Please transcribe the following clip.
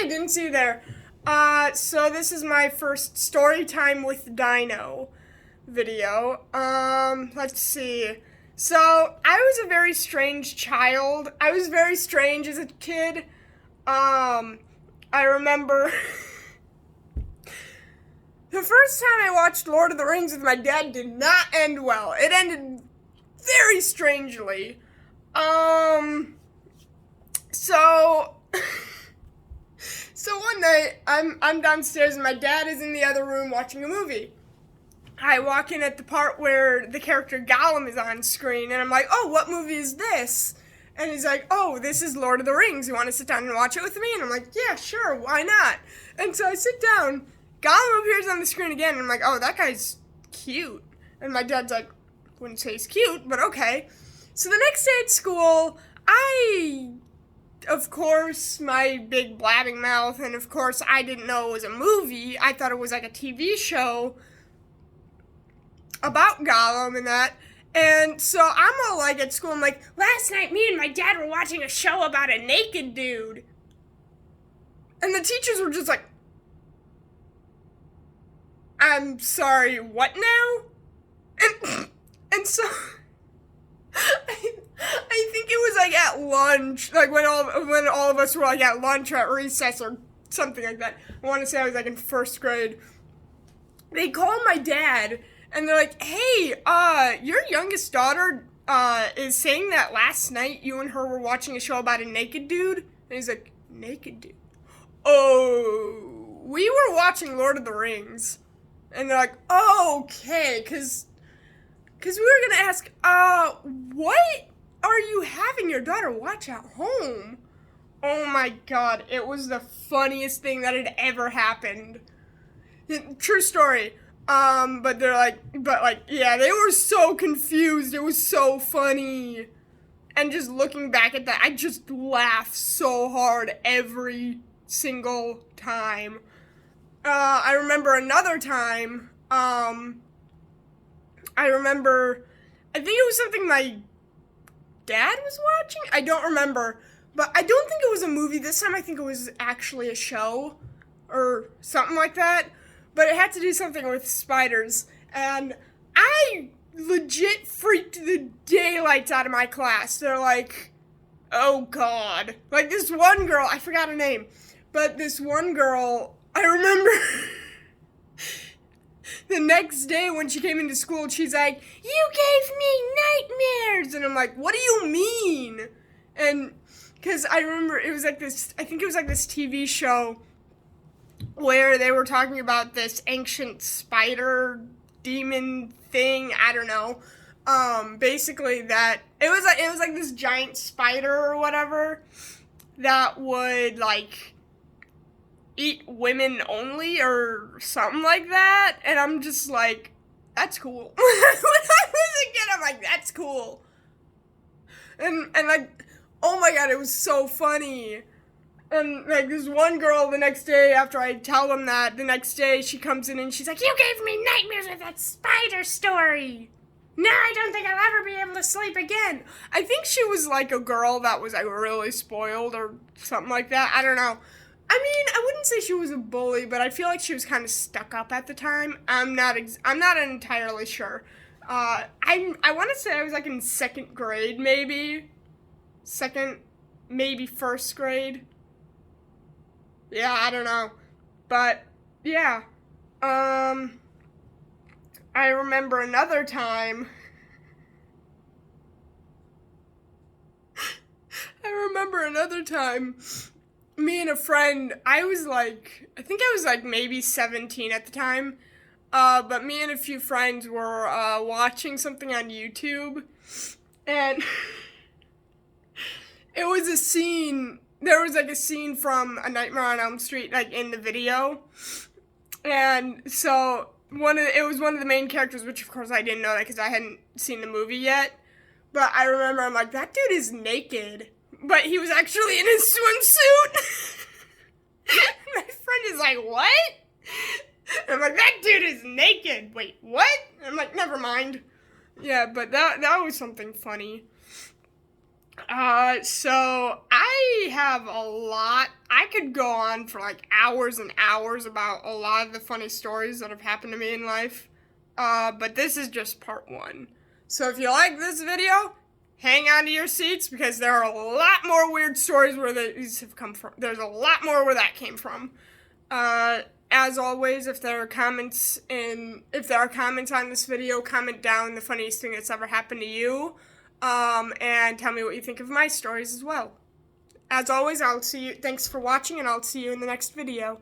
Hey, didn't see you there. So this is my first story time with Dyno video. Let's see. So, I was a very strange child. I was very strange as a kid. I remember the first time I watched Lord of the Rings with my dad did not end well. It ended very strangely. So So one night, I'm downstairs and my dad is in the other room watching a movie. I walk in at the part where the character Gollum is on screen, and I'm like, oh, what movie is this? And he's like, oh, this is Lord of the Rings. You want to sit down and watch it with me? And I'm like, yeah, sure, why not? And so I sit down. Gollum appears on the screen again, and I'm like, oh, that guy's cute. And my dad's like, wouldn't say he's cute, but okay. So the next day at school, of course, my big blabbing mouth, and of course, I didn't know it was a movie. I thought it was like a TV show about Gollum and that. And so I'm all like at school, I'm like, last night me and my dad were watching a show about a naked dude. And the teachers were just like, I'm sorry, what now? And so I think it was like at lunch, like when all of us were like at lunch or at recess or something like that. I want to say I was like in first grade. They called my dad and they're like, hey, your youngest daughter is saying that last night you and her were watching a show about a naked dude. And he's like, naked dude? Oh, we were watching Lord of the Rings. And they're like, oh, okay, because we were going to ask, what are you having your daughter watch at home? Oh my god, it was the funniest thing that had ever happened. True story. But yeah, they were so confused. It was so funny. And just looking back at that, I just laughed so hard every single time. I remember another time, I think it was something my dad was watching? I don't remember. But I don't think it was a movie. This time I think it was actually a show or something like that. But it had to do something with spiders. And I legit freaked the daylights out of my class. They're like, oh god. Like this one girl, I forgot her name. But this one girl, I remember the next day when she came into school, she's like, you gave me nightmares! And I'm like, what do you mean? And, because I remember it was like this, I think it was like this TV show where they were talking about this ancient spider demon thing, I don't know. Basically that, it was like this giant spider or whatever that would, like, eat women only or something like that, and I'm just like, that's cool. When I was a kid, I'm like, that's cool. And like, oh my god, it was so funny. And like this one girl the next day after I tell them that, the next day she comes in and she's like, you gave me nightmares with that spider story. Now I don't think I'll ever be able to sleep again. I think she was like a girl that was like really spoiled or something like that. I don't know. I mean, I wouldn't say she was a bully, but I feel like she was kind of stuck up at the time. I'm not entirely sure. I want to say I was like in second grade, maybe first grade. Yeah, I don't know, but yeah. I remember another time. Me and a friend, I think I was like maybe 17 at the time, but me and a few friends were watching something on YouTube, and it was a scene, there was like a scene from A Nightmare on Elm Street, like in the video, and so it was one of the main characters, which of course I didn't know that because I hadn't seen the movie yet, but I remember I'm like, that dude is naked. But he was actually in his swimsuit. My friend is like, what? And I'm like, that dude is naked. Wait, what? And I'm like, never mind. Yeah, but that was something funny. So I I have a lot. I could go on for like hours and hours about a lot of the funny stories that have happened to me in life. But this is just part one. So if you like this video, hang on to your seats because there are a lot more weird stories where these have come from. There's a lot more where that came from. As always, if there are comments on this video, comment down the funniest thing that's ever happened to you. And tell me what you think of my stories as well. As always, I'll see you. Thanks for watching, and I'll see you in the next video.